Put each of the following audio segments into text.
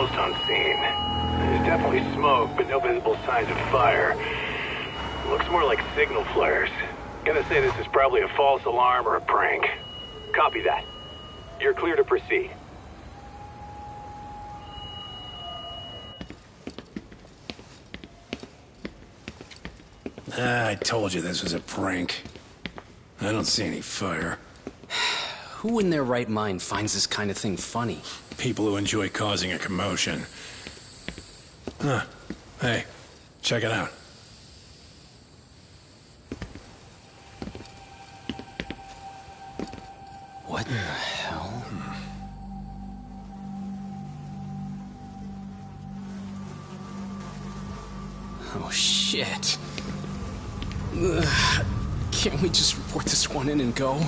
almost on scene. There's definitely smoke, but no visible signs of fire. Looks more like signal flares. Gonna say this is probably a false alarm or a prank. Copy that. You're clear to proceed. I told you this was a prank. I don't see any fire. Who in their right mind finds this kind of thing funny? People who enjoy causing a commotion. Huh. Hey, check it out. What in the hell? Oh, shit. Ugh. Can't we just report this one in and go?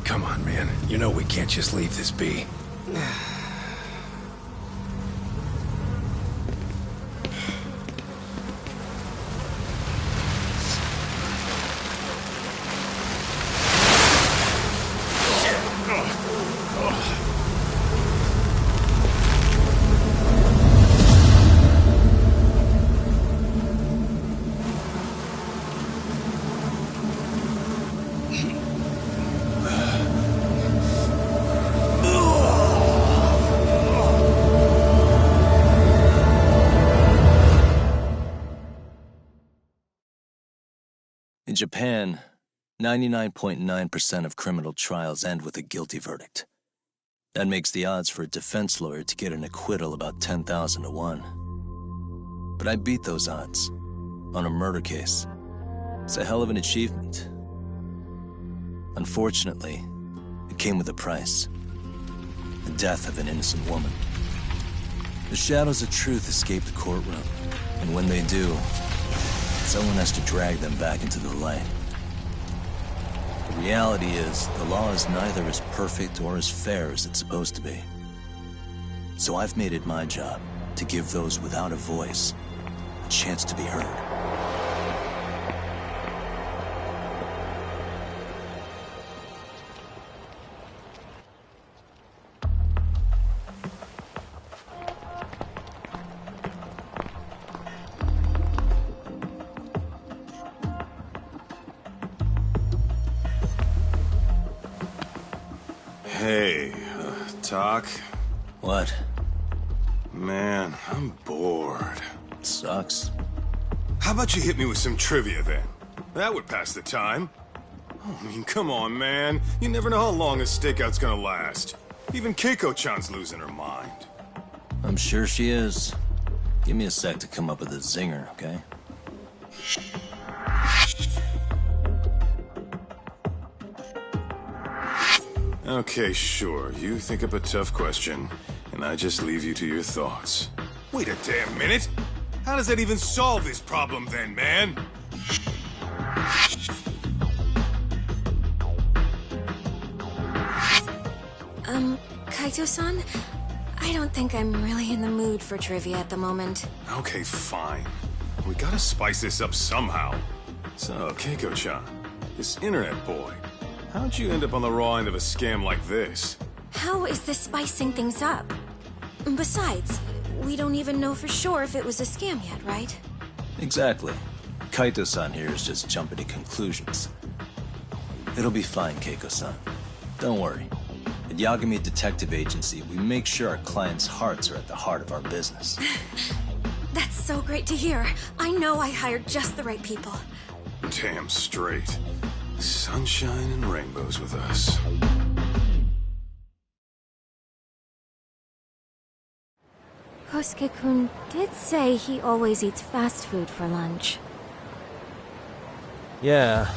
Come on, man. You know we can't just leave this be. In Japan, 99.9% of criminal trials end with a guilty verdict. That makes the odds for a defense lawyer to get an acquittal about 10,000 to 1. But I beat those odds on a murder case. It's a hell of an achievement. Unfortunately, it came with a price. The death of an innocent woman. The shadows of truth escape the courtroom, and when they do, someone has to drag them back into the light. The reality is, the law is neither as perfect or as fair as it's supposed to be. So I've made it my job to give those without a voice a chance to be heard. Hey, Doc? What? Man, I'm bored. Sucks. How about you hit me with some trivia then? That would pass the time. Oh, I mean, come on, man. You never know how long a stakeout's gonna last. Even Keiko-chan's losing her mind. I'm sure she is. Give me a sec to come up with a zinger, okay? Okay, sure. You think up a tough question, and I just leave you to your thoughts. Wait a damn minute! How does that even solve this problem then, man? Kaito-san? I don't think I'm really in the mood for trivia at the moment. Okay, fine. We gotta spice this up somehow. So, Keiko-chan, this internet boy, how'd you end up on the raw end of a scam like this? How is this spicing things up? Besides, we don't even know for sure if it was a scam yet, right? Exactly. Kaito-san here is just jumping to conclusions. It'll be fine, Keiko-san. Don't worry. At Yagami Detective Agency, we make sure our clients' hearts are at the heart of our business. That's so great to hear. I know I hired just the right people. Damn straight. Sunshine and rainbows with us. Kosuke-kun did say he always eats fast food for lunch. Yeah,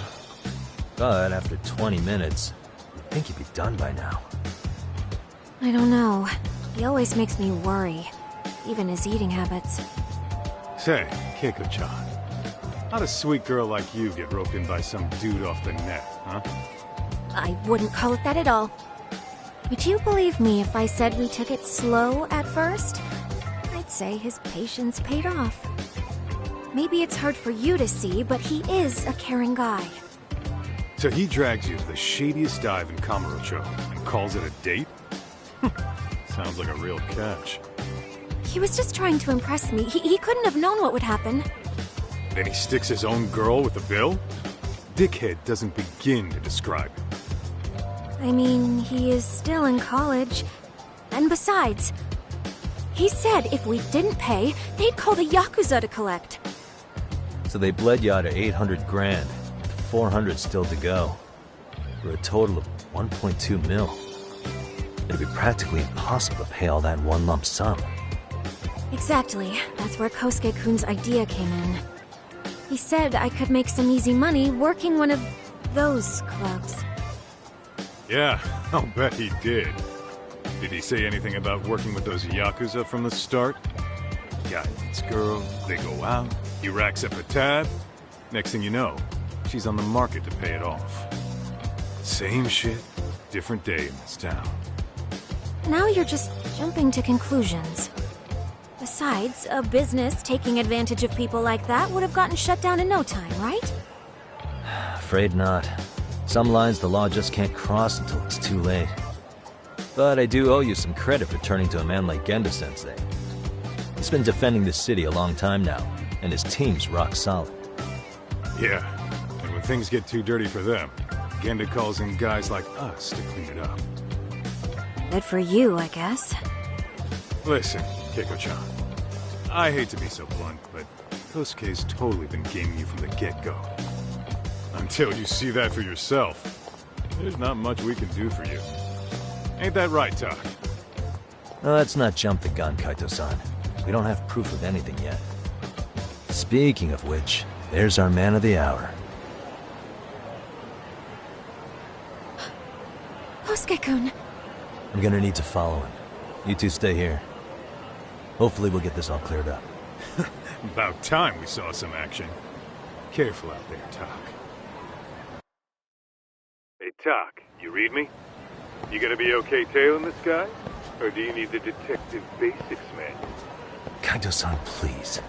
but after 20 minutes, I think he'd be done by now. I don't know. He always makes me worry. Even his eating habits. Say, Keiko-chan, how'd a sweet girl like you get roped in by some dude off the net, huh? I wouldn't call it that at all. Would you believe me if I said we took it slow at first? I'd say his patience paid off. Maybe it's hard for you to see, but he is a caring guy. So he drags you to the shadiest dive in Kamurocho and calls it a date? Sounds like a real catch. He was just trying to impress me. He couldn't have known what would happen. Then he sticks his own girl with the bill? Dickhead doesn't begin to describe him. I mean, he is still in college. And besides, he said if we didn't pay, they'd call the Yakuza to collect. So they bled you out of 800 grand, with 400 still to go, for a total of 1.2 mil. It'd be practically impossible to pay all that in one lump sum. Exactly. That's where Kosuke-kun's idea came in. He said I could make some easy money working one of those clubs. Yeah, I'll bet he did. Did he say anything about working with those Yakuza from the start? Guy meets girl, they go out, he racks up a tab. Next thing you know, she's on the market to pay it off. Same shit, different day in this town. Now you're just jumping to conclusions. Besides, a business taking advantage of people like that would have gotten shut down in no time, right? Afraid not. Some lines the law just can't cross until it's too late. But I do owe you some credit for turning to a man like Genda-sensei. He's been defending this city a long time now, and his team's rock solid. Yeah, and when things get too dirty for them, Genda calls in guys like us to clean it up. Good for you, I guess. Listen, Keiko-chan, I hate to be so blunt, but Kosuke's totally been gaming you from the get-go. Until you see that for yourself, there's not much we can do for you. Ain't that right, Tak? No, let's not jump the gun, Kaito-san. We don't have proof of anything yet. Speaking of which, there's our man of the hour. Kosuke-kun. I'm gonna need to follow him. You two stay here. Hopefully we'll get this all cleared up. About time we saw some action. Careful out there, Tak. Hey, Tak, you read me? You gonna be okay tailing this guy? Or do you need the detective basics manual? Kaito-san, please.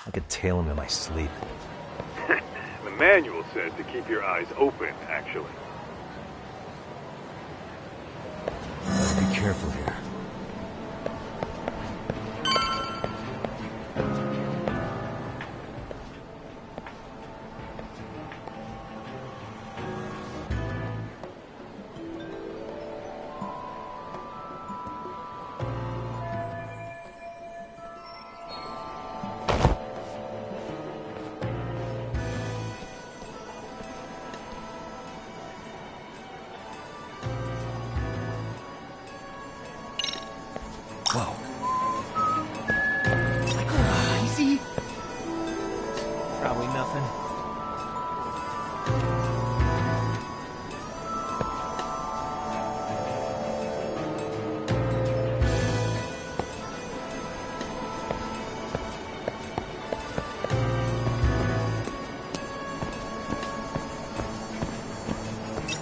I could tail him in my sleep. The manual says to keep your eyes open, actually. Be careful here. Whoa. Easy. Probably nothing.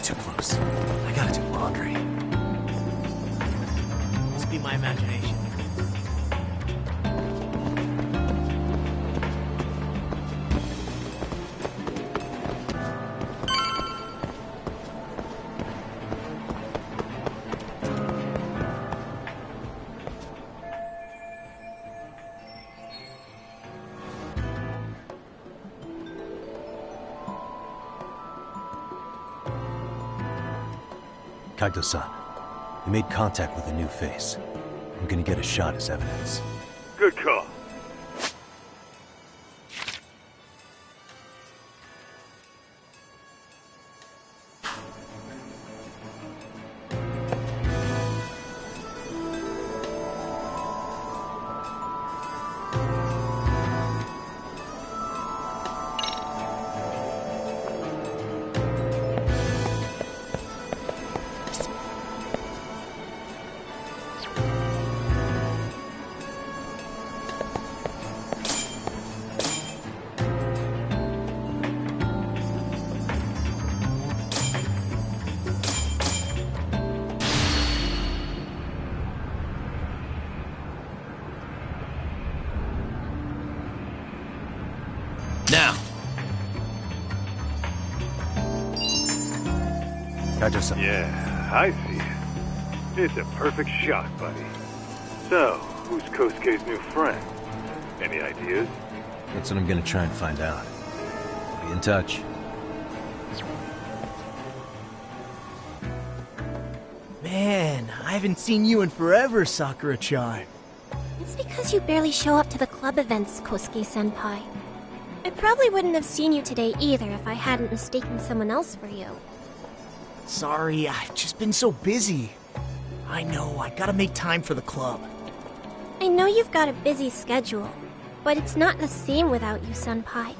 Too close. I gotta do laundry. Must be my imagination. Kaito-san, you made contact with a new face. I'm gonna get a shot as evidence. Good call. Now! Kaito-san. Yeah, I see it. It's a perfect shot, buddy. So, who's Kosuke's new friend? Any ideas? That's what I'm gonna try and find out. Be in touch. Man, I haven't seen you in forever, Sakura-chan. It's because you barely show up to the club events, Kosuke-senpai. I probably wouldn't have seen you today either if I hadn't mistaken someone else for you. Sorry, I've just been so busy. I know, I gotta make time for the club. I know you've got a busy schedule, but it's not the same without you, senpai.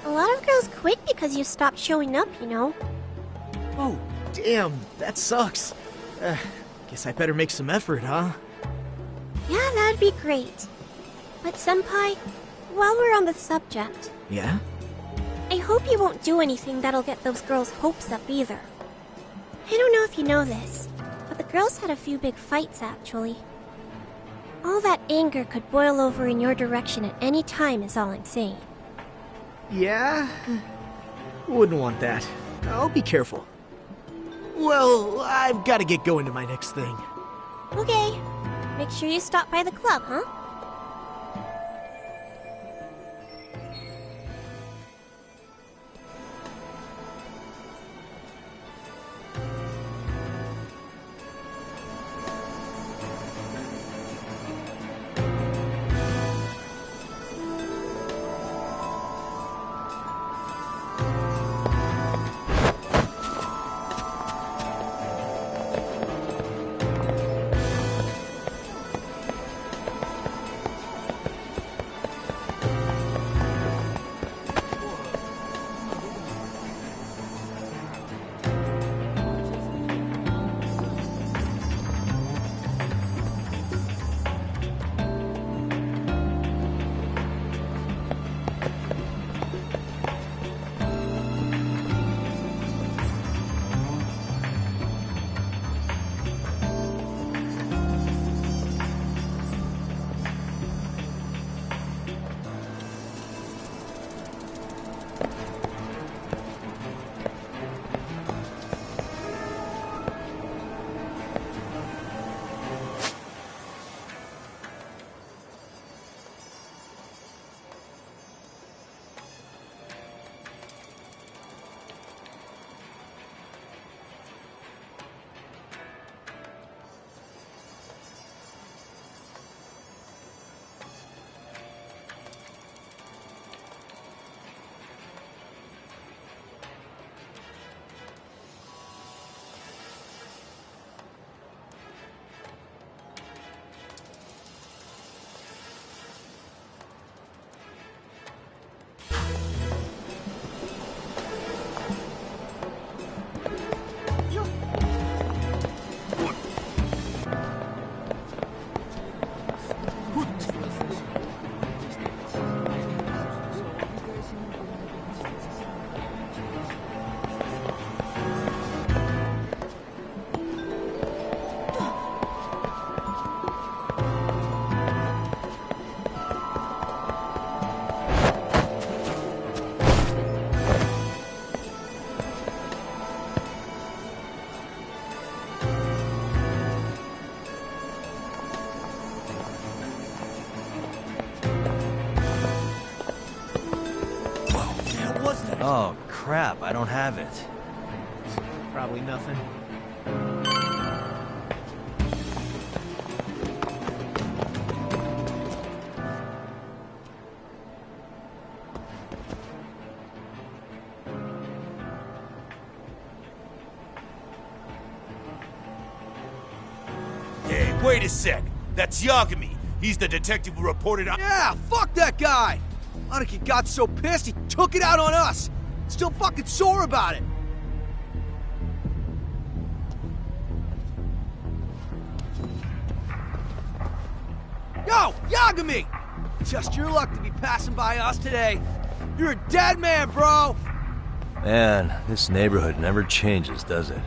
A lot of girls quit because you stopped showing up, you know. Oh, damn, that sucks. Guess I better make some effort, huh? Yeah, that'd be great. But senpai, while we're on the subject, Yeah? I hope you won't do anything that'll get those girls' hopes up either. I don't know if you know this, but the girls had a few big fights actually. All that anger could boil over in your direction at any time is all I'm saying. Yeah? Wouldn't want that. I'll be careful. Well, I've gotta get going to my next thing. Okay, make sure you stop by the club, huh? Oh, crap, I don't have it. Probably nothing. Hey, wait a sec. That's Yagami. He's the detective who reported on— Yeah, fuck that guy! Aniki got so pissed he took it out on us! Still fucking sore about it! Yo, Yagami! Just your luck to be passing by us today. You're a dead man, bro! Man, this neighborhood never changes, does it?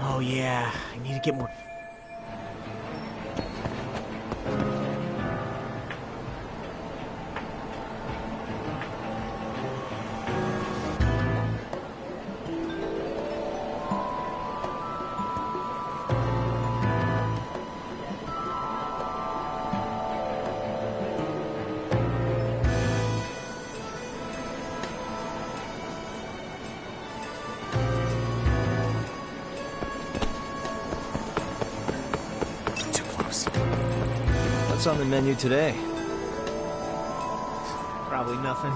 Oh yeah, I need to get more... What's on the menu today? Probably nothing.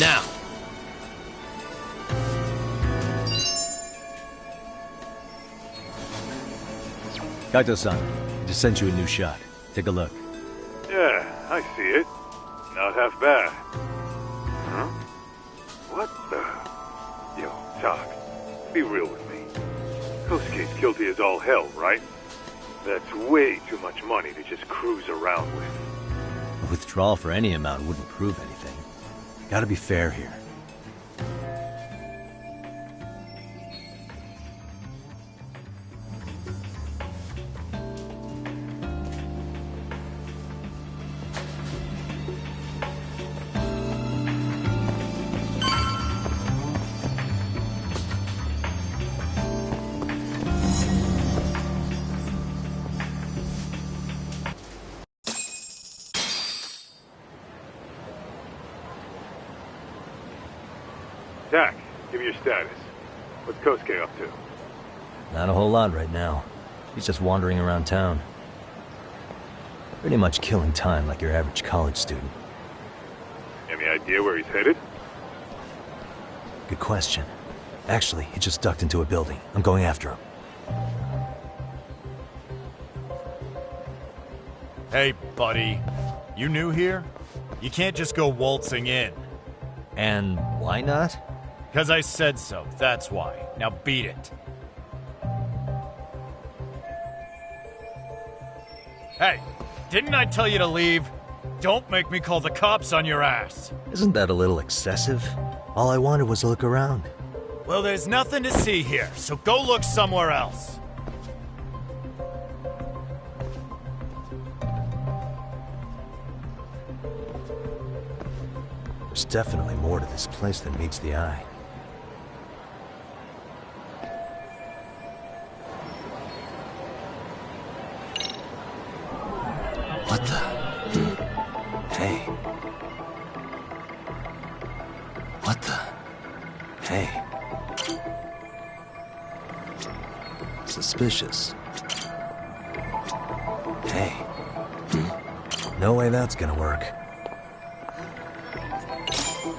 Now! Kaito-san, just sent you a new shot. Take a look. Yeah, I see it. Not half bad. Huh? What the... Yo, Talk, be real with me. Kosuke's guilty as all hell, right? That's way too much money to just cruise around with. A withdrawal for any amount wouldn't prove anything. Gotta be fair here. Tak, give me your status. What's Kosuke up to? Not a whole lot right now. He's just wandering around town. Pretty much killing time like your average college student. Any idea where he's headed? Good question. Actually, he just ducked into a building. I'm going after him. Hey, buddy. You new here? You can't just go waltzing in. And why not? 'Cause I said so, that's why. Now beat it. Hey, didn't I tell you to leave? Don't make me call the cops on your ass. Isn't that a little excessive? All I wanted was to look around. Well, there's nothing to see here, so go look somewhere else. There's definitely more to this place than meets the eye. What the? Hey. What the? Hey. Suspicious. Hey. No way that's gonna work.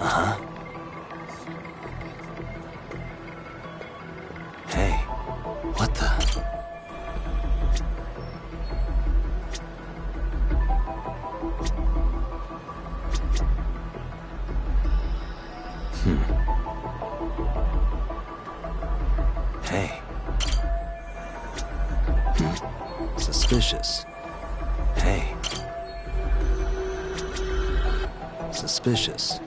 Uh-huh. Hey. What the? Hey. Suspicious. Hey. Suspicious.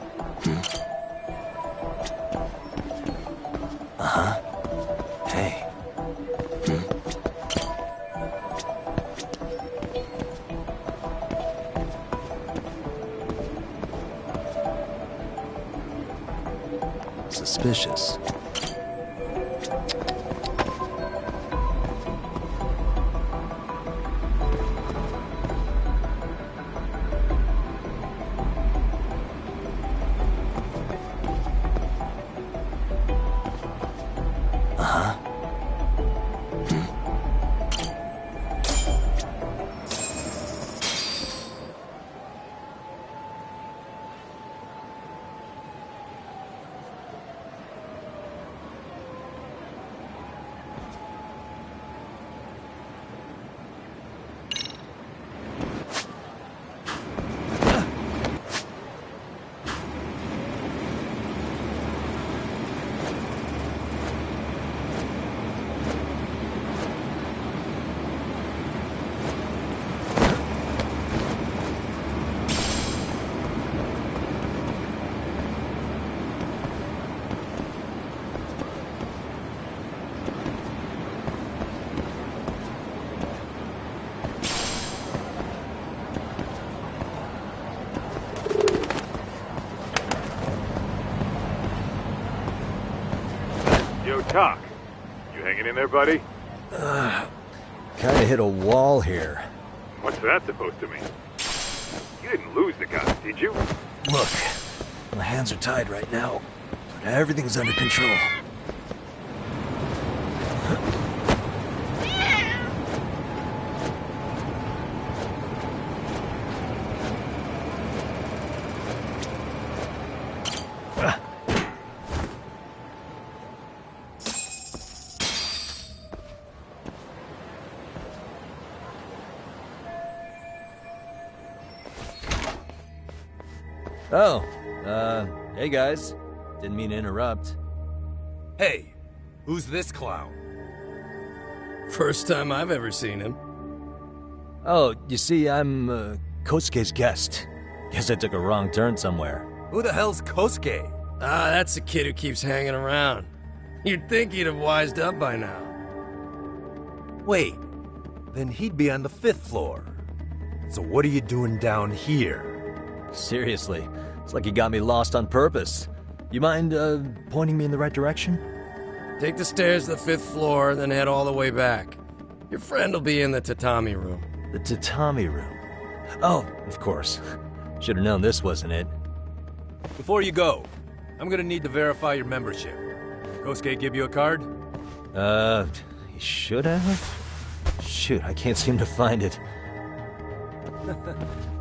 Uh-huh. Hey. Suspicious. Yo, Talk. You hanging in there, buddy? Kinda hit a wall here. What's that supposed to mean? You didn't lose the guy, did you? Look, my hands are tied right now, but everything's under control. Oh, hey guys. Didn't mean to interrupt. Hey, who's this clown? First time I've ever seen him. Oh, you see, I'm, Kosuke's guest. Guess I took a wrong turn somewhere. Who the hell's Kosuke? Ah, that's the kid who keeps hanging around. You'd think he'd have wised up by now. Wait, then he'd be on the 5th floor. So what are you doing down here? Seriously, it's like you got me lost on purpose. You mind, pointing me in the right direction? Take the stairs to the 5th floor, then head all the way back. Your friend will be in the tatami room. The tatami room? Oh, of course. Should have known this wasn't it. Before you go, I'm gonna need to verify your membership. Kosuke give you a card? He should have? Shoot, I can't seem to find it.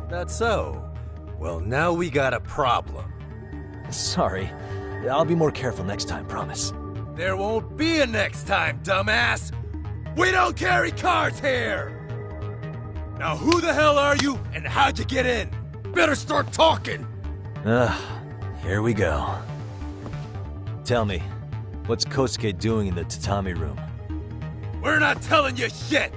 That's so. Well, now we got a problem. Sorry. I'll be more careful next time, promise. There won't be a next time, dumbass! We don't carry cards here! Now who the hell are you, and how'd you get in? Better start talking! Here we go. Tell me, what's Kosuke doing in the tatami room? We're not telling you shit!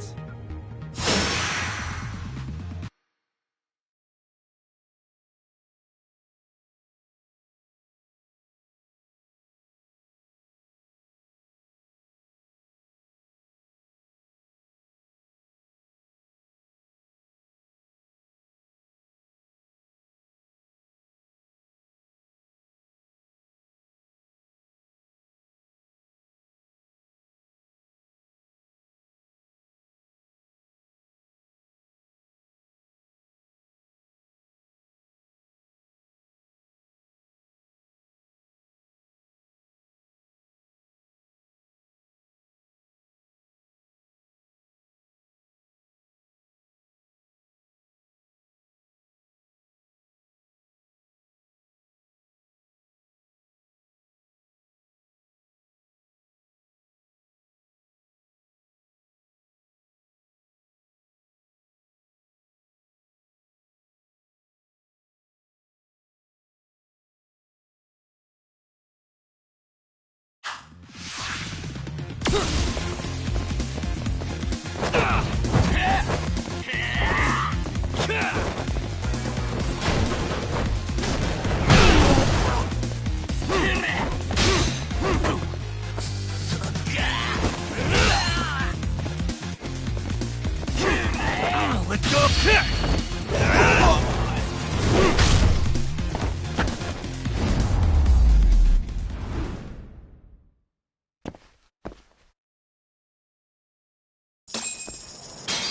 Let's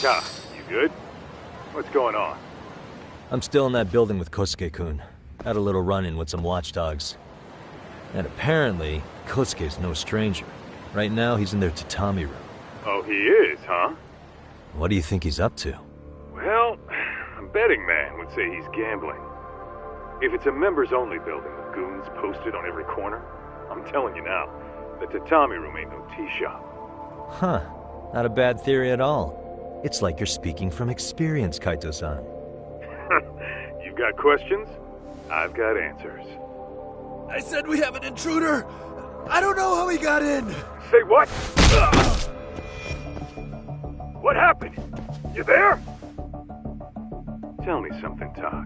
go! You good? What's going on? I'm still in that building with Kosuke-kun. Had a little run-in with some watchdogs. And apparently, Kosuke's no stranger. Right now, he's in their tatami room. Oh, he is, huh? What do you think he's up to? Well, a betting man would say he's gambling. If it's a members-only building with goons posted on every corner, I'm telling you now, the tatami room ain't no tea shop. Huh. Not a bad theory at all. It's like you're speaking from experience, Kaito-san. You've got questions? I've got answers. I said we have an intruder! I don't know how he got in! Say what? What happened? You there? Tell me something, Talk.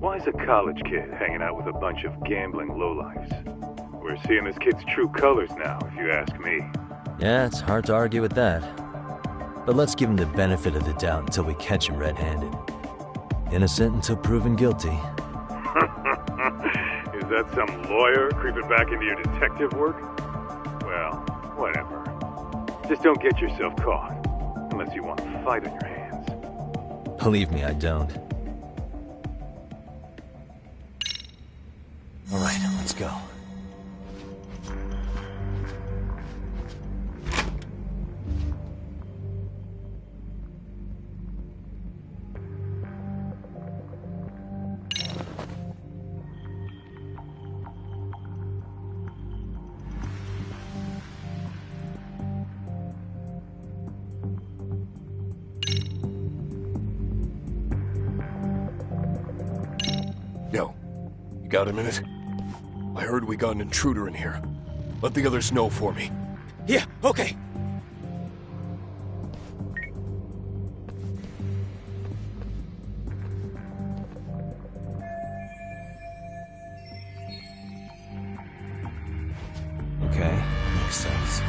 Why is a college kid hanging out with a bunch of gambling lowlifes? We're seeing this kid's true colors now, if you ask me. Yeah, it's hard to argue with that. But let's give him the benefit of the doubt until we catch him red-handed. Innocent until proven guilty. Is that some lawyer creeping back into your detective work? Well, whatever. Just don't get yourself caught. Unless you want a fight on your hands. Believe me, I don't. All right, let's go. Yo, you got a minute? I heard we got an intruder in here. Let the others know for me. Yeah, okay. Okay, makes sense.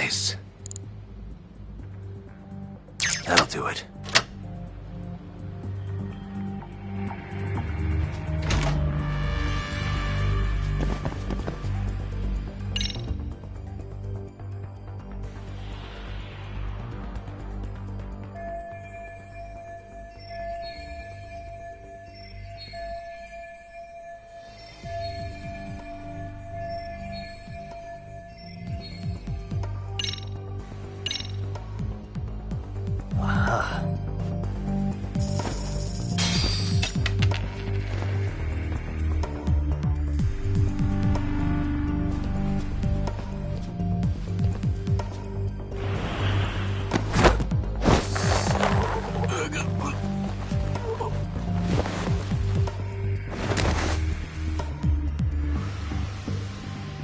Nice. That'll do it.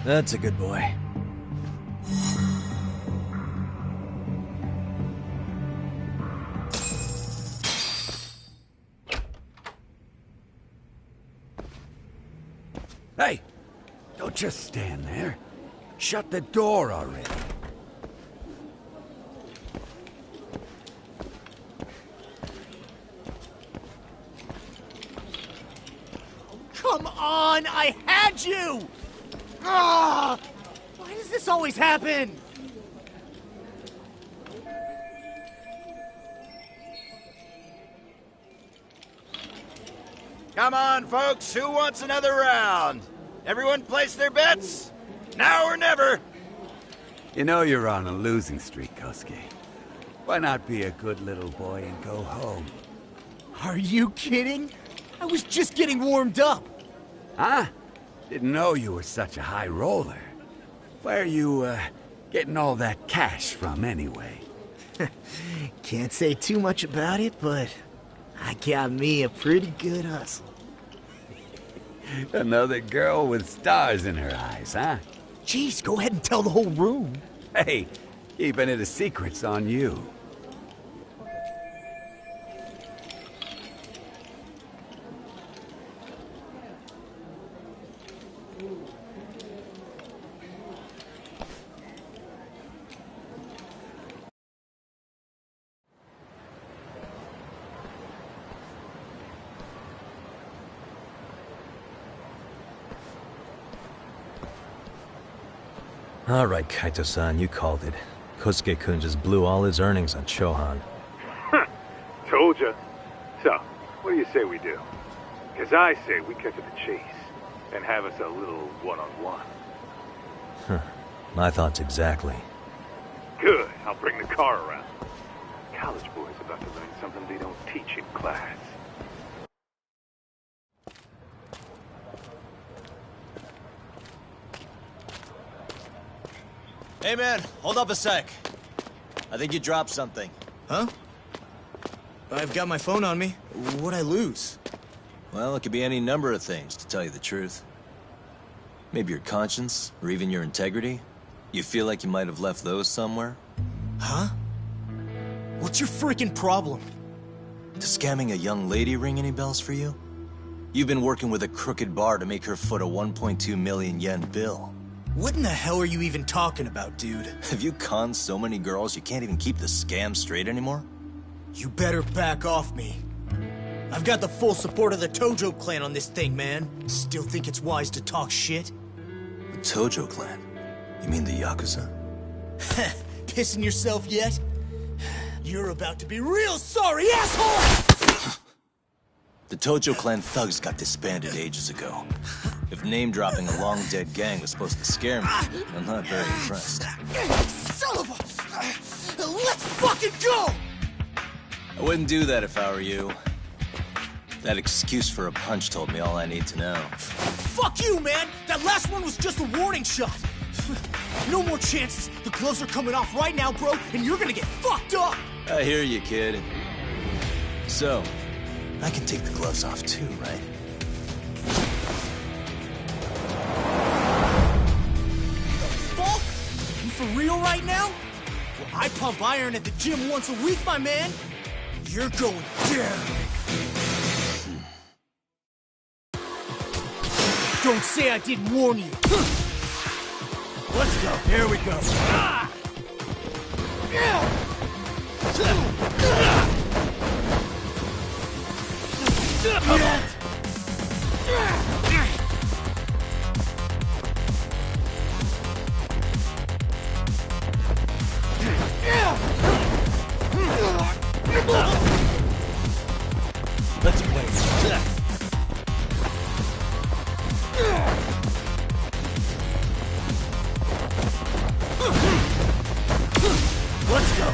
That's a good boy. Hey! Don't just stand there. Shut the door already. Come on! I had you! Ah! Why does this always happen? Come on, folks. Who wants another round? Everyone place their bets? Now or never. You know you're on a losing streak, Kosuke. Why not be a good little boy and go home? Are you kidding? I was just getting warmed up. Huh? Didn't know you were such a high roller. Where are you, getting all that cash from, anyway? Can't say too much about it, but I got me a pretty good hustle. Another girl with stars in her eyes, huh? Jeez, go ahead and tell the whole room. Hey, keeping it a secret's on you. All right, Kaito-san, you called it. Kosuke-kun just blew all his earnings on Chohan. Told ya. So, what do you say we do? Because I say we cut to the chase and have us a little one-on-one. Huh. My thoughts exactly. Good. I'll bring the car around. College boys about to learn something they don't teach in class. Hey man, hold up a sec. I think you dropped something. Huh? I've got my phone on me. What'd I lose? Well, it could be any number of things, to tell you the truth. Maybe your conscience, or even your integrity. You feel like you might have left those somewhere? Huh? What's your freaking problem? Does scamming a young lady ring any bells for you? You've been working with a crooked bar to make her foot a 1.2 million yen bill. What in the hell are you even talking about, dude? Have you conned so many girls you can't even keep the scam straight anymore? You better back off me. I've got the full support of the Tojo clan on this thing, man. Still think it's wise to talk shit? The Tojo clan? You mean the Yakuza? Pissing yourself yet? You're about to be real sorry, asshole! The Tojo clan thugs got disbanded ages ago. If name-dropping a long-dead gang was supposed to scare me, I'm not very impressed. Son of a... Let's fucking go! I wouldn't do that if I were you. That excuse for a punch told me all I need to know. Fuck you, man! That last one was just a warning shot! No more chances. The gloves are coming off right now, bro, and you're gonna get fucked up! I hear you, kid. So, I can take the gloves off too, right? Fuck? You for real right now? Well, I pump iron at the gym once a week, my man. You're going down. Don't say I didn't warn you. Let's go. Here we go. Come on! Let's play. Let's go.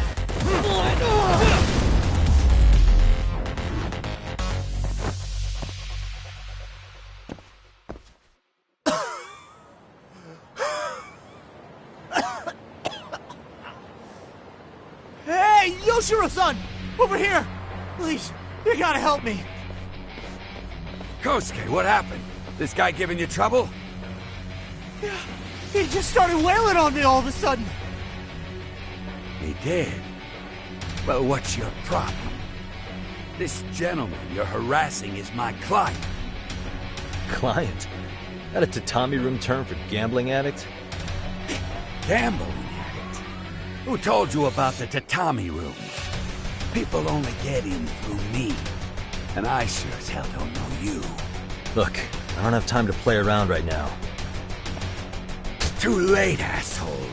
Hey, Yoshiro-san! Over here! Please, you gotta help me. Kosuke, what happened? This guy giving you trouble? Yeah, he just started wailing on me all of a sudden. He did? Well, what's your problem? This gentleman you're harassing is my client. Client? That a tatami room term for gambling addict? Gambling addict? Who told you about the tatami room? People only get in through me. And I sure as hell don't know you. Look, I don't have time to play around right now. Too late, asshole.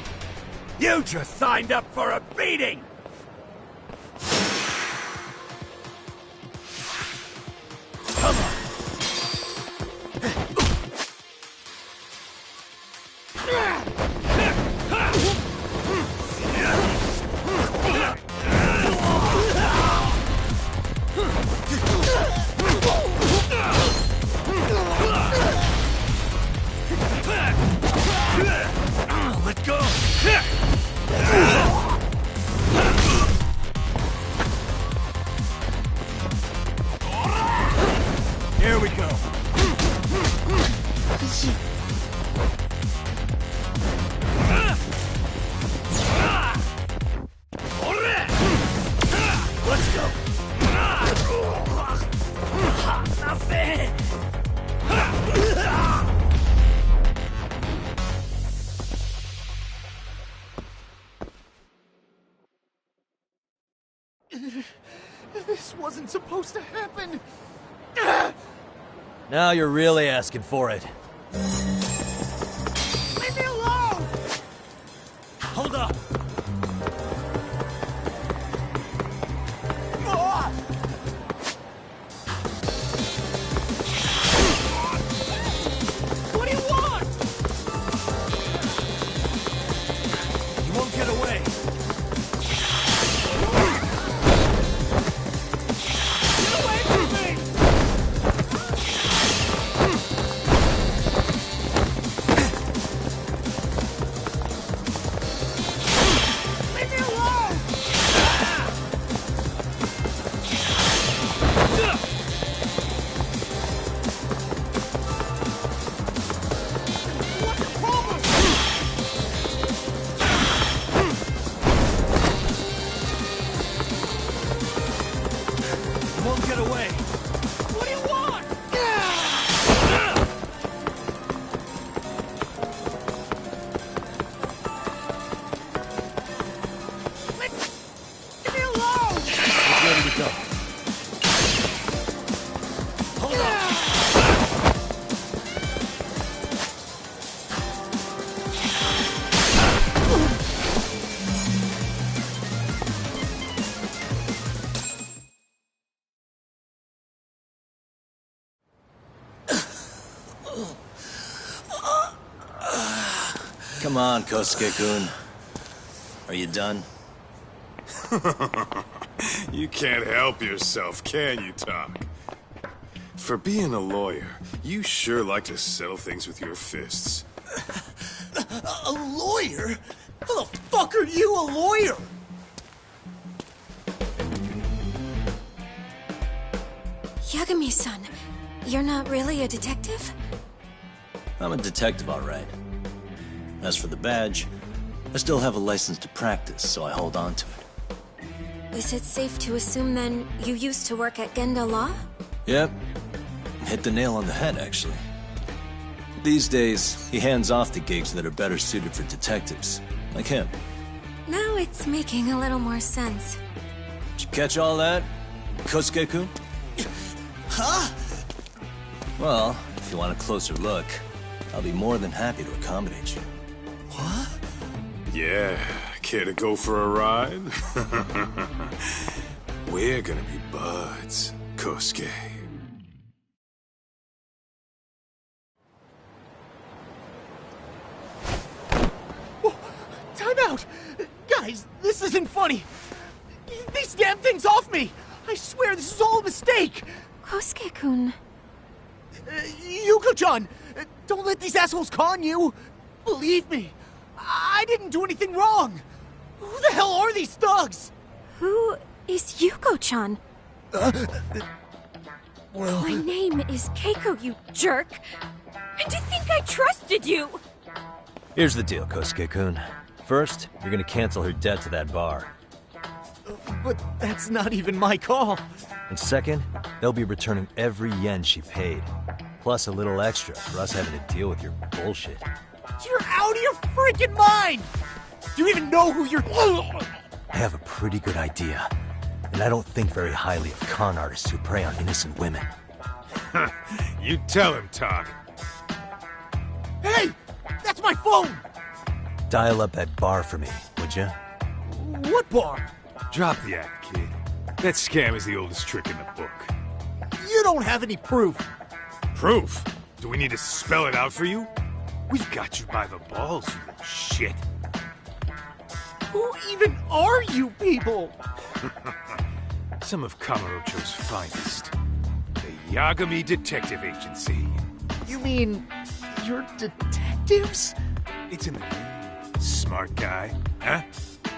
You just signed up for a beating! Come on. Let's go! Here we go. Let's go. Nothing. This wasn't supposed to happen. Now you're really asking for it. Leave me alone! Hold up. What do you want? You won't get away. Get away from me! Leave me alone! What's the problem? You won't get away. What do you want? Leave me alone! It's ready to go. Hold up. Come on, Kosuke-kun. Are you done? You can't help yourself, can you, Talk? For being a lawyer, you sure like to settle things with your fists. A lawyer? How the fuck are you a lawyer? Yagami-san, you're not really a detective? I'm a detective, all right. As for the badge, I still have a license to practice, so I hold on to it. Is it safe to assume then you used to work at Genda Law? Yep. Hit the nail on the head, actually. These days, he hands off the gigs that are better suited for detectives, like him. Now it's making a little more sense. Did you catch all that, Kosuke-kun? Huh? Well, if you want a closer look, I'll be more than happy to accommodate you. What? Yeah, care to go for a ride? We're gonna be buds, Kosuke. Time out! Guys, this isn't funny! These damn things off me! I swear this is all a mistake! Kosuke-kun. Yuko-chan! Don't let these assholes con you! Believe me, I didn't do anything wrong! Who the hell are these thugs? Who is Yuko-chan? Well... My name is Keiko, you jerk! And to think I trusted you! Here's the deal, Kosuke-kun. First, you're gonna cancel her debt to that bar. But that's not even my call. And second, they'll be returning every yen she paid. Plus a little extra for us having to deal with your bullshit. You're out of your freaking mind! Do you even know who you're... I have a pretty good idea. And I don't think very highly of con artists who prey on innocent women. You tell him, Todd. Hey! That's my phone! Dial up that bar for me, would ya? What bar? Drop the act, kid. That scam is the oldest trick in the book. You don't have any proof. Proof? Do we need to spell it out for you? We've got you by the balls, you little shit. Who even are you people? Some of Kamurocho's finest. The Yagami Detective Agency. You mean... you're detectives? It's in the name, smart guy. Huh?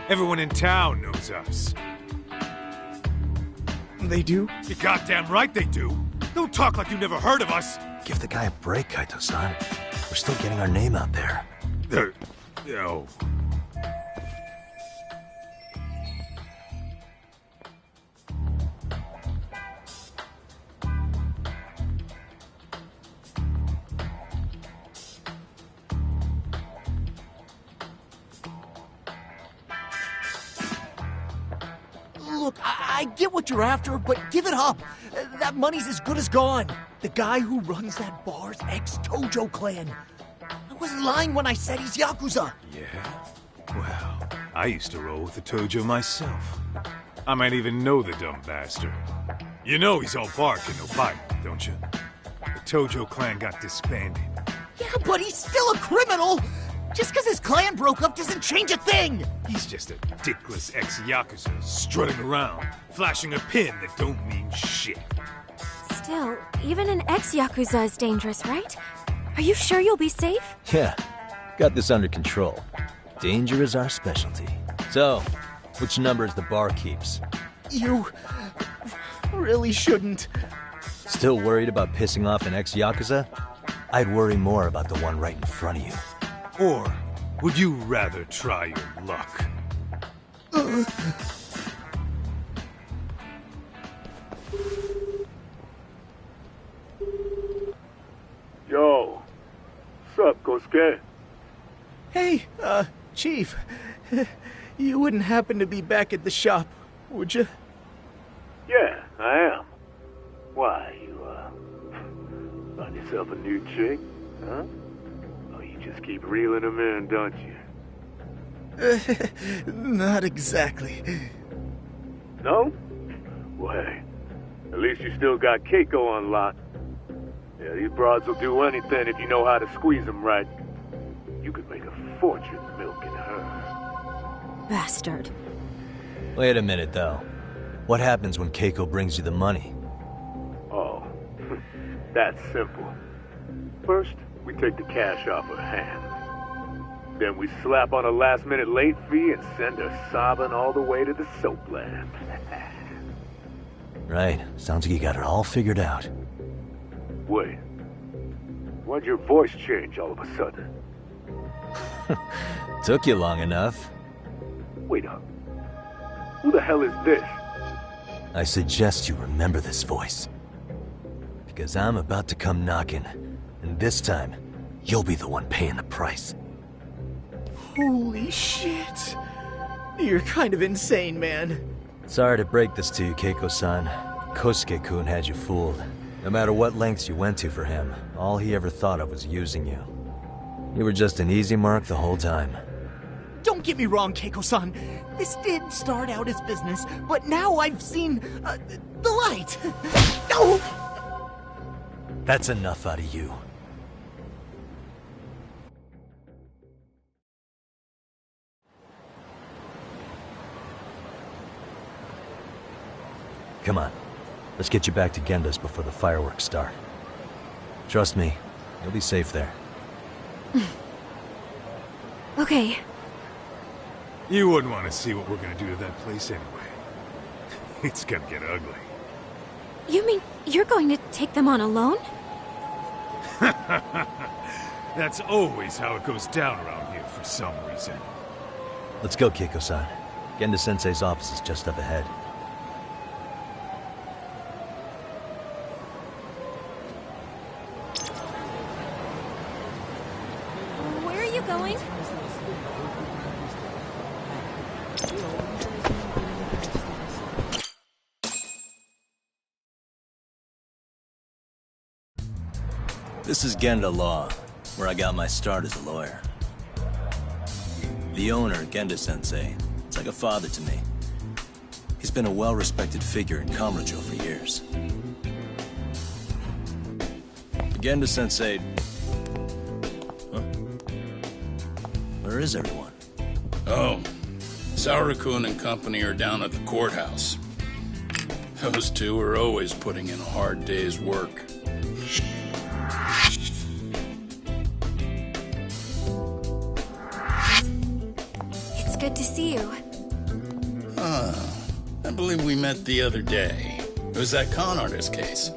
Everyone in town knows us. They do? You're goddamn right they do. Don't talk like you never heard of us. Give the guy a break, Kaito-san. We're still getting our name out there. Oh. Look, I get what you're after, but give it up. That money's as good as gone. The guy who runs that bar's ex-Tojo clan. I wasn't lying when I said he's Yakuza. Yeah? Well, I used to roll with the Tojo myself. I might even know the dumb bastard. You know he's all bark and no bite, don't you? The Tojo clan got disbanded. Yeah, but he's still a criminal! Just because his clan broke up doesn't change a thing! He's just a dickless ex-Yakuza strutting around, flashing a pin that don't mean shit. Still, even an ex-Yakuza is dangerous, right? Are you sure you'll be safe? Yeah, got this under control. Danger is our specialty. So, which numbers the bar keeps? You... really shouldn't. Still worried about pissing off an ex-Yakuza? I'd worry more about the one right in front of you. Or would you rather try your luck? Yo, what's up, Kosuke? Hey, Chief. You wouldn't happen to be back at the shop, would you? Yeah, I am. Why, you, find yourself a new chick, huh? Oh, you just keep reeling them in, don't you? Not exactly. No? Well, hey, at least you still got Keiko on lock. Yeah, these broads will do anything if you know how to squeeze them right. You could make a fortune milking her. Bastard. Wait a minute, though. What happens when Keiko brings you the money? Oh, that's simple. First, we take the cash off her hand. Then we slap on a last-minute late fee and send her sobbing all the way to the soapland. Right. Sounds like you got it all figured out. Wait. Why'd your voice change all of a sudden? Took you long enough. Wait up. Who the hell is this? I suggest you remember this voice. Because I'm about to come knocking, and this time, you'll be the one paying the price. Holy shit. You're kind of insane, man. Sorry to break this to you, Keiko-san. Kosuke-kun had you fooled. No matter what lengths you went to for him, all he ever thought of was using you. You were just an easy mark the whole time. Don't get me wrong, Keiko-san. This did start out as business, but now I've seen the light. No! That's enough out of you. Come on. Let's get you back to Genda's before the fireworks start. Trust me, you'll be safe there. Okay. You wouldn't want to see what we're gonna do to that place anyway. It's gonna get ugly. You mean you're going to take them on alone? That's always how it goes down around here for some reason. Let's go, Keiko-san. Genda-sensei's office is just up ahead. Where are you going? This is Genda Law, where I got my start as a lawyer. The owner, Genda-sensei, is like a father to me. He's been a well-respected figure in Kamurocho for years. Genda-sensei... Huh? Where is everyone? Oh, Saura-kun and company are down at the courthouse. Those two are always putting in a hard day's work. It's good to see you. I believe we met the other day. It was that con artist case.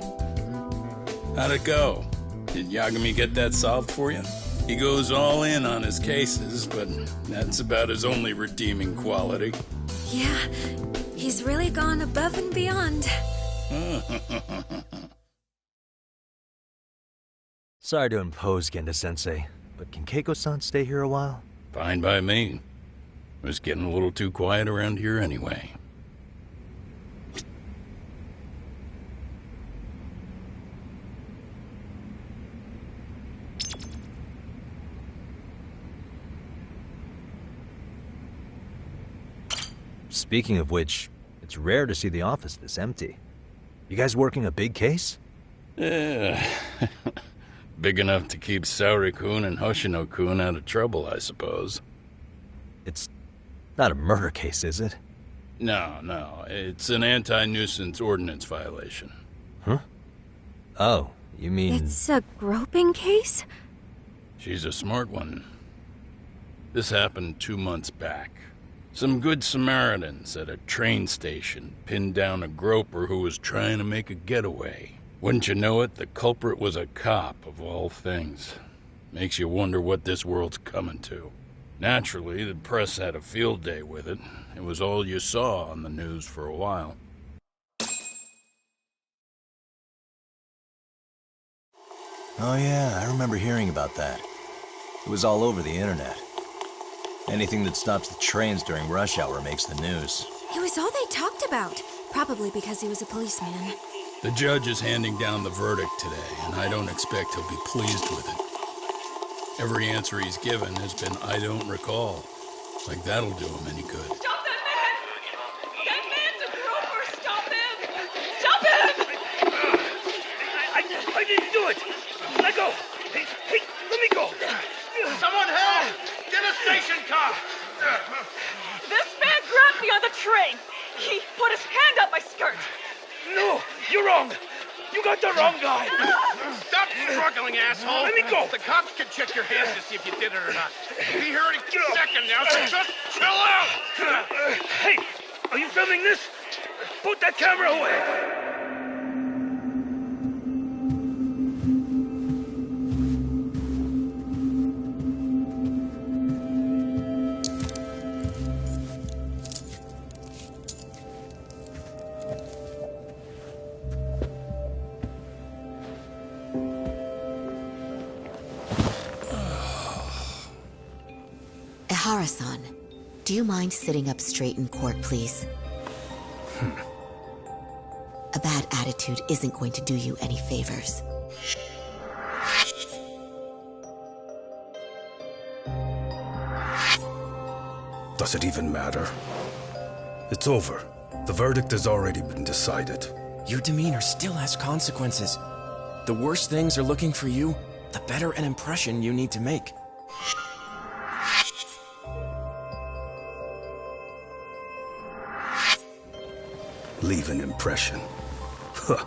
How'd it go? Did Yagami get that solved for you? He goes all in on his cases, but that's about his only redeeming quality. Yeah, he's really gone above and beyond. Sorry to impose, Genda-sensei, but can Keiko-san stay here a while? Fine by me. It was getting a little too quiet around here anyway. Speaking of which, it's rare to see the office this empty. You guys working a big case? Yeah. Big enough to keep Saori-kun and Hoshino-kun out of trouble, I suppose. It's not a murder case, is it? No. It's an anti-nuisance ordinance violation. Huh? Oh, you mean... It's a groping case? She's a smart one. This happened 2 months back. Some good Samaritans at a train station pinned down a groper who was trying to make a getaway. Wouldn't you know it, the culprit was a cop, of all things. Makes you wonder what this world's coming to. Naturally, the press had a field day with it. It was all you saw on the news for a while. Oh yeah, I remember hearing about that. It was all over the internet. Anything that stops the trains during rush hour makes the news. It was all they talked about. Probably because he was a policeman. The judge is handing down the verdict today, and I don't expect he'll be pleased with it. Every answer he's given has been, I don't recall. Like that'll do him any good. Stop that man! That man's a groper! Stop him! Stop him! I didn't do it! Let go! Hey, let me go! Someone help! Get a station car! This man grabbed me on the train! He put his hand up my skirt! No! You're wrong! You got the wrong guy! Stop struggling, asshole! Let me go! The cops can check your hands to see if you did it or not. Be here any second now, so just chill out! Hey! Are you filming this? Put that camera away! Ihara-san, Do you mind sitting up straight in court, please? A bad attitude isn't going to do you any favors. Does it even matter? It's over. The verdict has already been decided. Your demeanor still has consequences. The worse things are looking for you, the better an impression you need to make. Leave an impression. Huh.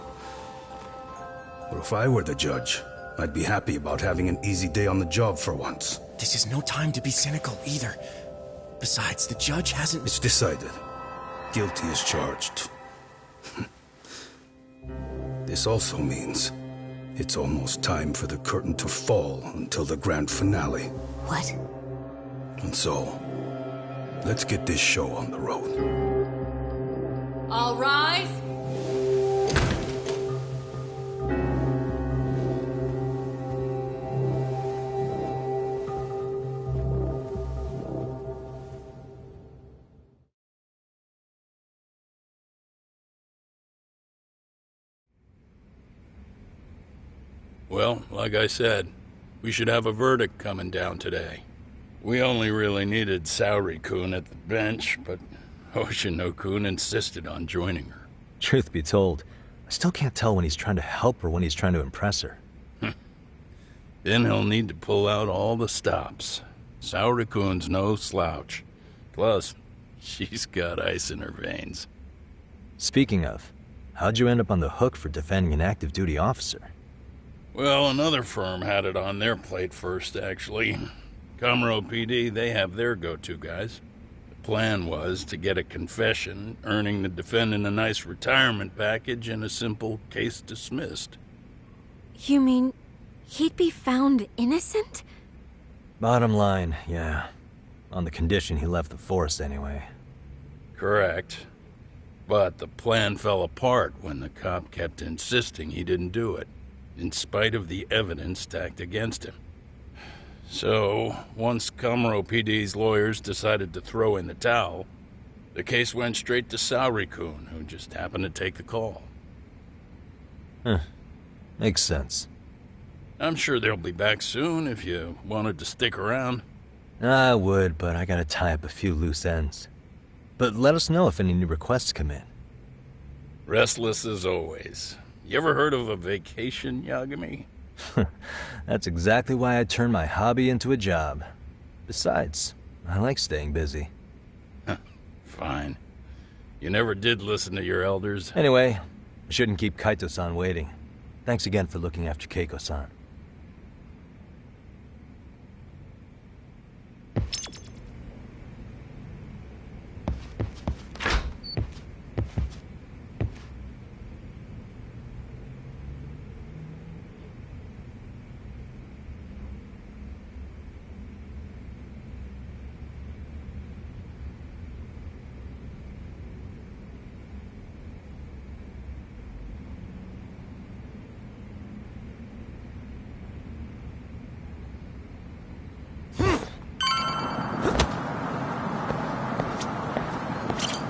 Well, if I were the judge, I'd be happy about having an easy day on the job for once. This is no time to be cynical either. Besides, the judge hasn't... It's decided. Guilty is charged. This also means it's almost time for the curtain to fall until the grand finale. What? And so, let's get this show on the road. All rise. Well, like I said, we should have a verdict coming down today. We only really needed Saori-kun at the bench, but Hoshino-kun insisted on joining her. Truth be told, I still can't tell when he's trying to help or when he's trying to impress her. Then he'll need to pull out all the stops. Saori-kun's no slouch. Plus, she's got ice in her veins. Speaking of, how'd you end up on the hook for defending an active duty officer? Well, another firm had it on their plate first, actually. Kamuro PD, they have their go-to guys. The plan was to get a confession, earning the defendant a nice retirement package and a simple case dismissed. You mean he'd be found innocent? Bottom line, yeah. On the condition he left the force anyway. Correct. But the plan fell apart when the cop kept insisting he didn't do it, in spite of the evidence stacked against him. So, once Kamuro PD's lawyers decided to throw in the towel, the case went straight to Saori-kun, who just happened to take the call. Makes sense. I'm sure they'll be back soon if you wanted to stick around. I would, but I gotta tie up a few loose ends. But let us know if any new requests come in. Restless as always. You ever heard of a vacation, Yagami? That's exactly why I turned my hobby into a job. Besides, I like staying busy. Fine. You never did listen to your elders. Anyway, I shouldn't keep Kaito-san waiting. Thanks again for looking after Keiko-san.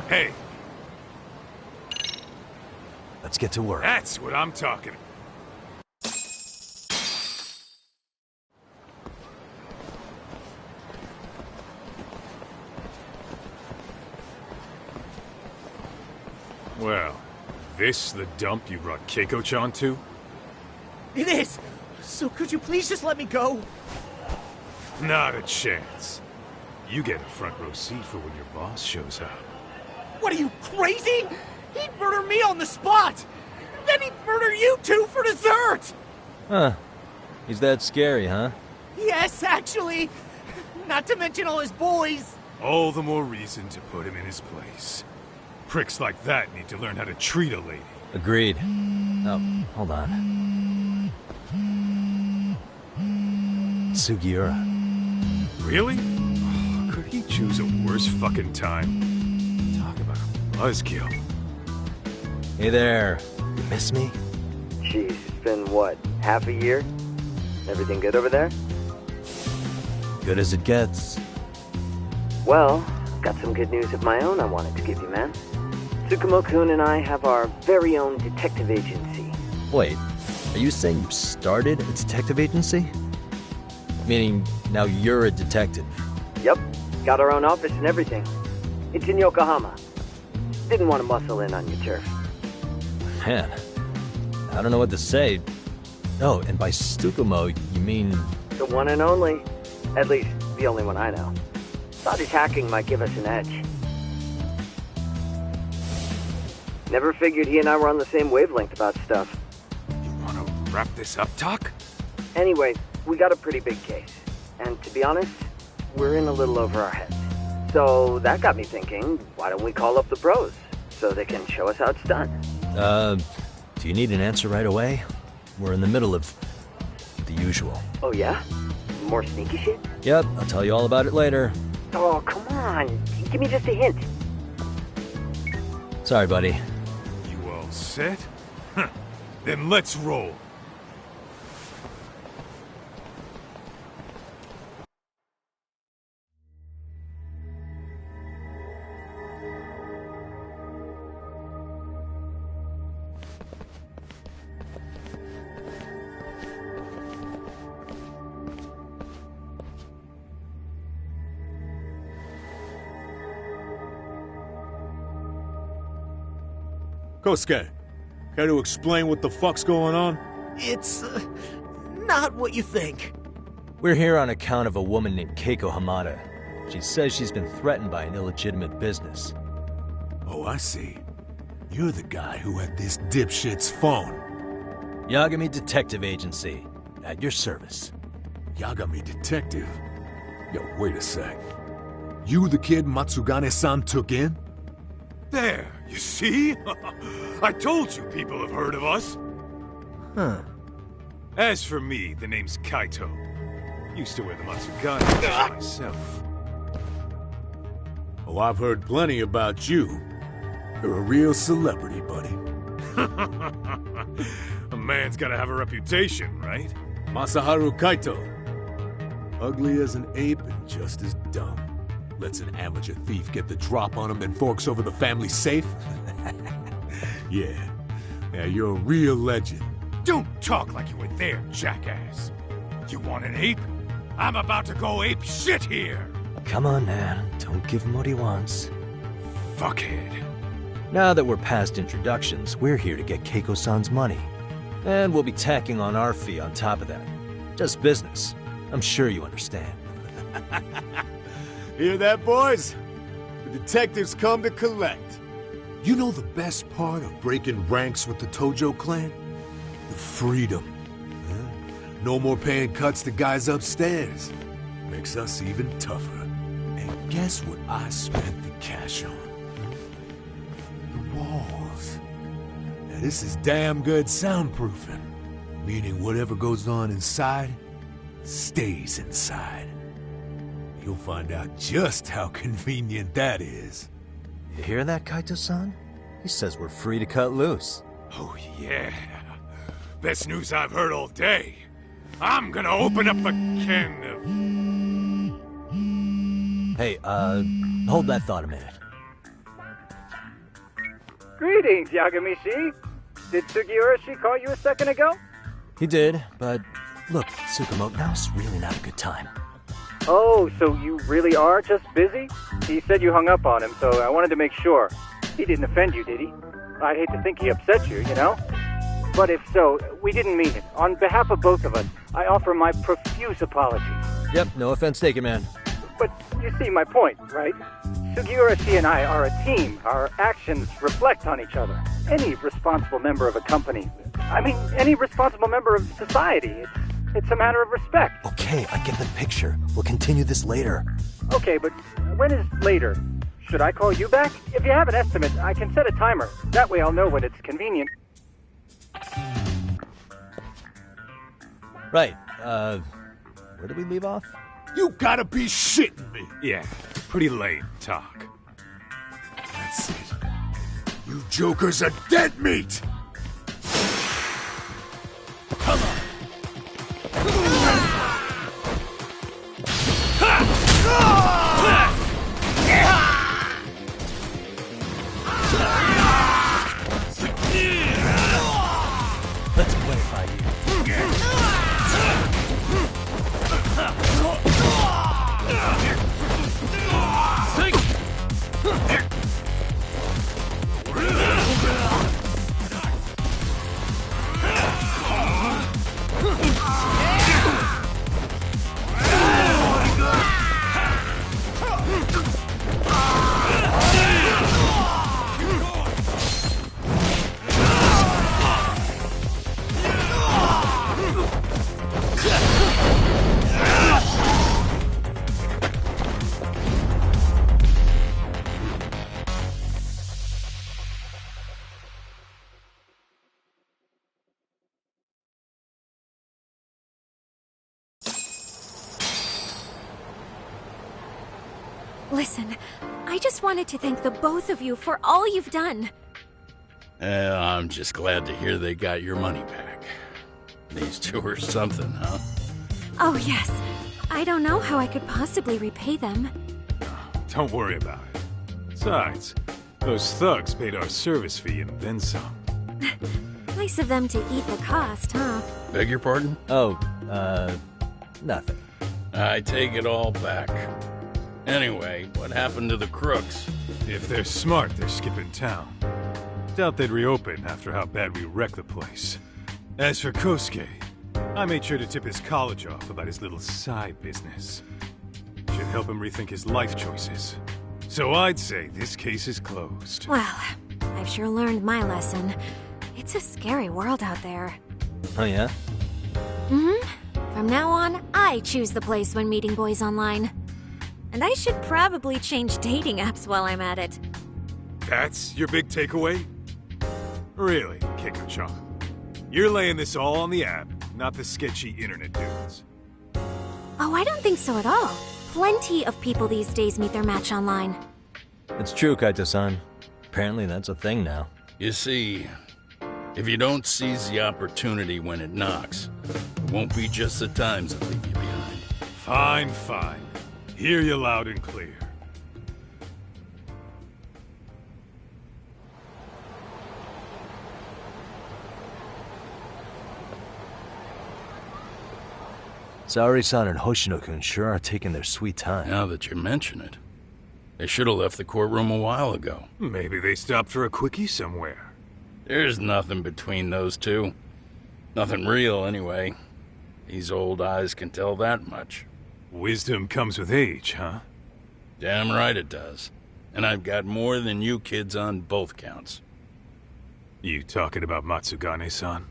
Hey. Let's get to work. That's what I'm talking about. Well, this the dump you brought Keiko-chan to? It is! So could you please just let me go? Not a chance. You get a front row seat for when your boss shows up. What are you, crazy? He'd murder me on the spot! Then he'd murder you two for dessert! Huh. He's that scary, huh? Yes, actually. Not to mention all his boys. All the more reason to put him in his place. Pricks like that need to learn how to treat a lady. Agreed. Oh, hold on. Sugiura. Really? Oh, could he choose a worse fucking time? Talk about a buzzkill. Hey there. You miss me? Jeez, it's been what, half a year? Everything good over there? Good as it gets. Well, got some good news of my own I wanted to give you, man. Tsukumo-kun and I have our very own detective agency. Wait, are you saying you started a detective agency? Meaning, now you're a detective? Yep, got our own office and everything. It's in Yokohama. Didn't want to muscle in on your turf. Man, I don't know what to say. Oh, and by Tsukumo, you mean... The one and only. At least, the only one I know. Thought his hacking might give us an edge. Never figured he and I were on the same wavelength about stuff. You wanna wrap this up, Doc? Anyway, we got a pretty big case. And to be honest, we're in a little over our heads. So that got me thinking, why don't we call up the pros? So they can show us how it's done. Do you need an answer right away? We're in the middle of the usual. Oh yeah? More sneaky shit? Yep, I'll tell you all about it later. Oh, come on. Give me just a hint. Sorry, buddy. You all set? Huh. Then let's roll. Kosuke, care to explain what the fuck's going on? It's, not what you think. We're here on account of a woman named Keiko Hamada. She says she's been threatened by an illegitimate business. Oh, I see. You're the guy who had this dipshit's phone. Yagami Detective Agency, at your service. Yagami Detective? Yo, wait a sec. You the kid Matsugane-san took in? There, you see? I told you people have heard of us. Huh. As for me, the name's Kaito. Used to wear the Matsugane myself. Oh, I've heard plenty about you. You're a real celebrity, buddy. A man's gotta have a reputation, right? Masaharu Kaito. Ugly as an ape and just as dumb. Lets an amateur thief get the drop on him, then forks over the family safe? Yeah, you're a real legend. Don't talk like you were there, jackass. You want an ape? I'm about to go ape shit here! Come on, man. Don't give him what he wants. Fuckhead. Now that we're past introductions, we're here to get Keiko-san's money. And we'll be tacking on our fee on top of that. Just business. I'm sure you understand. Hear that, boys? The detectives come to collect. You know the best part of breaking ranks with the Tojo clan? The freedom. Huh? No more paying cuts to guys upstairs. Makes us even tougher. And guess what I spent the cash on? The walls. Now this is damn good soundproofing. Meaning whatever goes on inside, stays inside. You'll find out just how convenient that is. You hear that, Kaito-san? He says we're free to cut loose. Oh, yeah. Best news I've heard all day. I'm gonna open up a can of... Hey, hold that thought a minute. Greetings, Yagami-shi. Did Sugiura-shi call you a second ago? He did, but look, Tsukumo, now's really not a good time. Oh, so you really are just busy? He said you hung up on him, so I wanted to make sure. He didn't offend you, did he? I'd hate to think he upset you, you know? But if so, we didn't mean it. On behalf of both of us, I offer my profuse apologies. Yep, no offense taken, man. But you see my point, right? Sugiura-shi and I are a team. Our actions reflect on each other. Any responsible member of a company, any responsible member of society, it's a matter of respect. Okay, I get the picture. We'll continue this later. Okay, but when is later? Should I call you back? If you have an estimate, I can set a timer. That way I'll know when it's convenient. Right, where did we leave off? You gotta be shitting me! Yeah, pretty late, talk. That's it. You jokers are dead meat! Come on! Listen, I just wanted to thank the both of you for all you've done. I'm just glad to hear they got your money back. These two are something, huh? Oh, yes. I don't know how I could possibly repay them. Don't worry about it. Besides, those thugs paid our service fee and then some. Nice of them to eat the cost, huh? Beg your pardon? Oh, nothing. I take it all back. Anyway, what happened to the crooks? If they're smart, they're skipping town. Doubt they'd reopen after how bad we wrecked the place. As for Kosuke, I made sure to tip his college off about his little side business. Should help him rethink his life choices. So I'd say this case is closed. Well, I've sure learned my lesson. It's a scary world out there. Oh, yeah? Mm-hmm. From now on, I choose the place when meeting boys online. And I should probably change dating apps while I'm at it. That's your big takeaway? Really, Keiko-chan? You're laying this all on the app, not the sketchy internet dudes. Oh, I don't think so at all. Plenty of people these days meet their match online. It's true, Kaito-san. Apparently that's a thing now. You see, if you don't seize the opportunity when it knocks, it won't be just the times that leave you behind. Fine, fine. Hear you loud and clear. Saori-san and Hoshino-kun sure are taking their sweet time. Now that you mention it, they should have left the courtroom a while ago. Maybe they stopped for a quickie somewhere. There's nothing between those two. Nothing real, anyway. These old eyes can tell that much. Wisdom comes with age, huh? Damn right it does. And I've got more than you kids on both counts. You talking about Matsugane-san?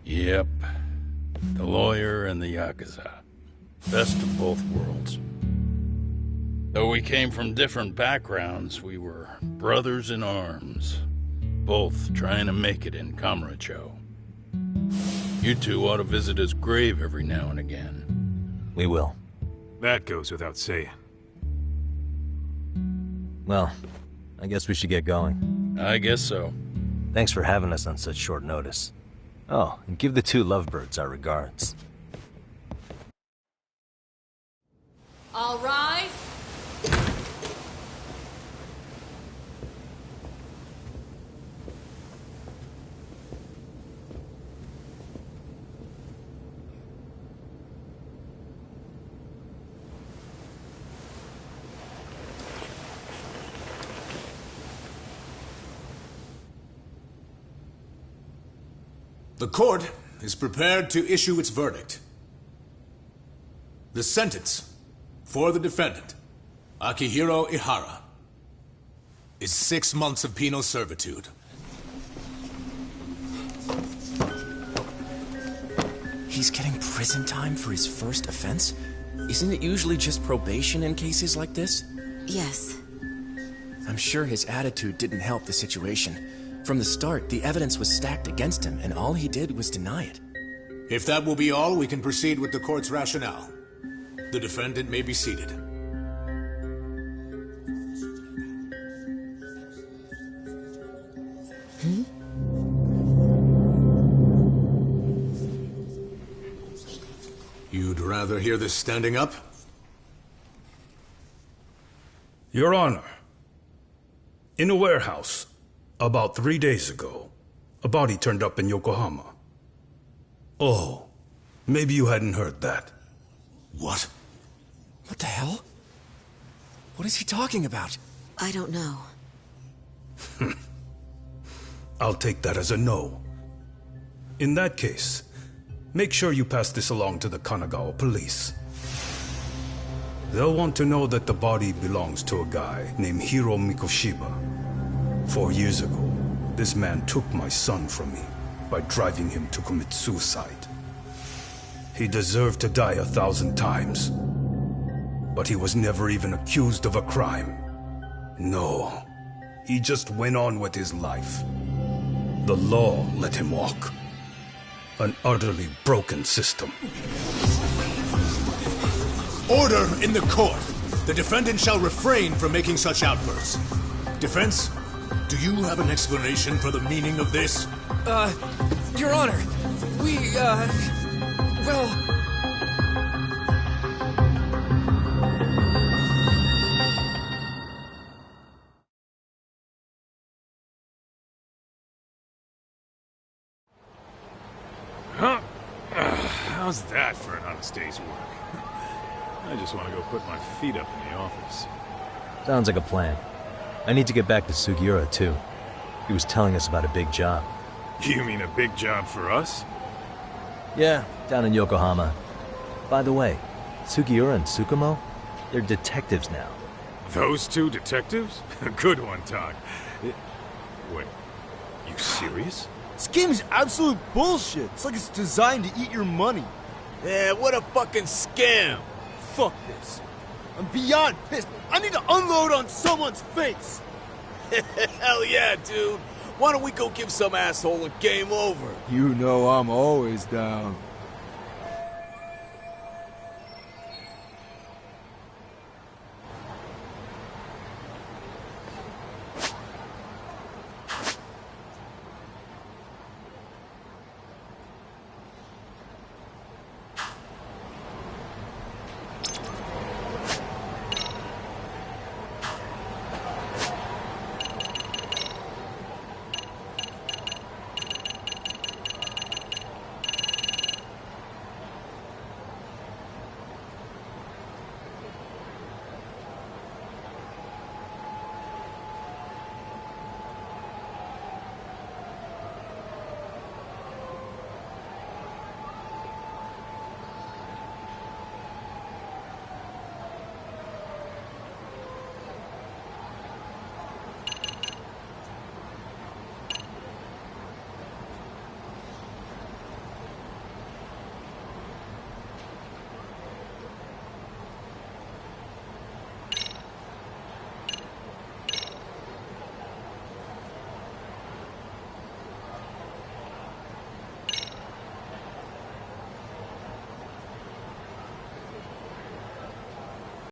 Yep. The lawyer and the Yakuza. Best of both worlds. Though we came from different backgrounds, we were brothers in arms. Both trying to make it in Kamurocho. You two ought to visit his grave every now and again. We will. That goes without saying. Well, I guess we should get going. I guess so. Thanks for having us on such short notice. Oh, and give the two lovebirds our regards. All rise. The court is prepared to issue its verdict. The sentence for the defendant, Akihiro Ihara, is 6 months of penal servitude. He's getting prison time for his first offense? Isn't it usually just probation in cases like this? Yes. I'm sure his attitude didn't help the situation. From the start, the evidence was stacked against him, and all he did was deny it. If that will be all, we can proceed with the court's rationale. The defendant may be seated. You'd rather hear this standing up? Your Honor, in a warehouse, about 3 days ago, a body turned up in Yokohama. Oh, maybe you hadn't heard that. What? What the hell? What is he talking about? I don't know. I'll take that as a no. In that case, make sure you pass this along to the Kanagawa police. They'll want to know that the body belongs to a guy named Hiro Mikoshiba. 4 years ago, this man took my son from me by driving him to commit suicide. He deserved to die 1,000 times, but he was never even accused of a crime. No, he just went on with his life. The law let him walk. An utterly broken system. Order in the court! The defendant shall refrain from making such outbursts. Defense, do you have an explanation for the meaning of this? Your Honor, well... Huh? How's that for an honest day's work? I just want to go put my feet up in the office. Sounds like a plan. I need to get back to Sugiura, too. He was telling us about a big job. You mean a big job for us? Yeah, down in Yokohama. By the way, Sugiura and Tsukumo, they're detectives now. Those two detectives? Good one, Todd. Wait, you serious? This game is absolute bullshit. It's like it's designed to eat your money. Yeah, what a fucking scam. Fuck this. I'm beyond pissed. I need to unload on someone's face. Hell yeah, dude. Why don't we go give some asshole a game over? You know I'm always down.